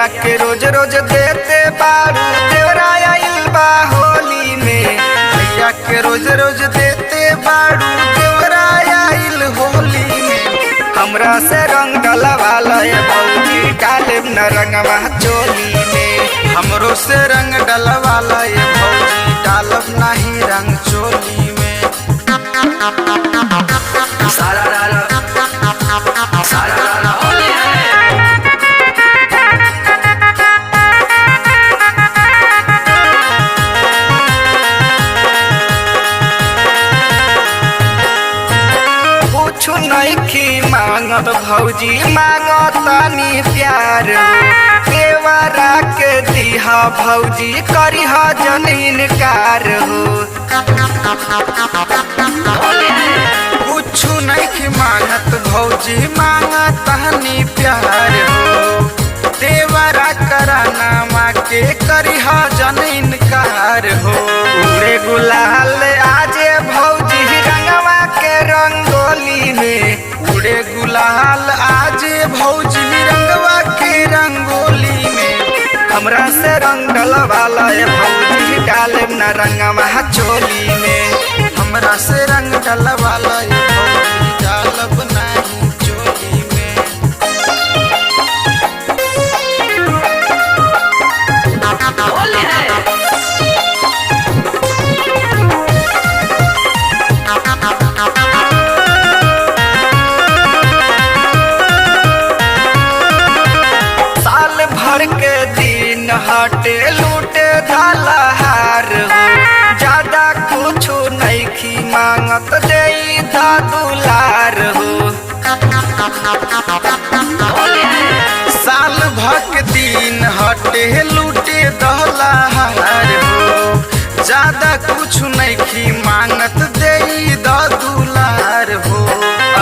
भैया के रोज रोज देते बारू देवरा आइल बा होली में। भैया के रोज रोज देते बारू देवरा आइल होली में। हमरा से रंग डलवाला भौजी डालेब न रंगवा चोली में। हमरो से रंग डलवाला भौजी डालब नहीं रंग चोली में। सारा सारा होली है। कुछ नइखी मांगत भौजी मांगत तनी प्यार। देवरा के दिहा भौजी करिह जमीन कार हो। कुछ नइखी मांगत भौजी मांगत तनी प्यार हो। देवरा कराना माँ के करिह जमीन कार हो। उड़े गुलाल आजे भौजी रंगवा के रंगोली में। उड़े गुलाल आजे भौजी रंगवा के रंगोली में। हमरा से रंग डलवाला भौजी डालेब न रंगवा चोली में। हमरा से रंग डलवाला भौजी डालब नहीं चोली में। होली है। के दिन हटे लूटे धलहार हो। ज्यादा कुछ नइखी मांगत देई धा दुलार हो। साल भर के दिन हटे लूटे दहलहार हो। ज्यादा कुछ नइखी मांगत देई धा दुलार हो।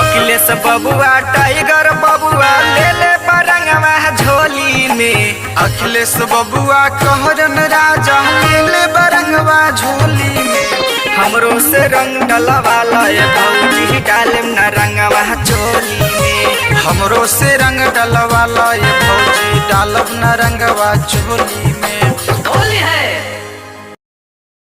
अखिलेश बबुआ टाइगर बबुआ ले ले बरंगवा झोली में। अखिलेश बबुआ कहरन राजा ले ले बरंगवा झोली में। हमरो से रंग डलवाला भौजी डालेब न रंगवा चोली में। हमरो से रंग डलवाला भौजी डालब न रंगवा चोली में। होली है।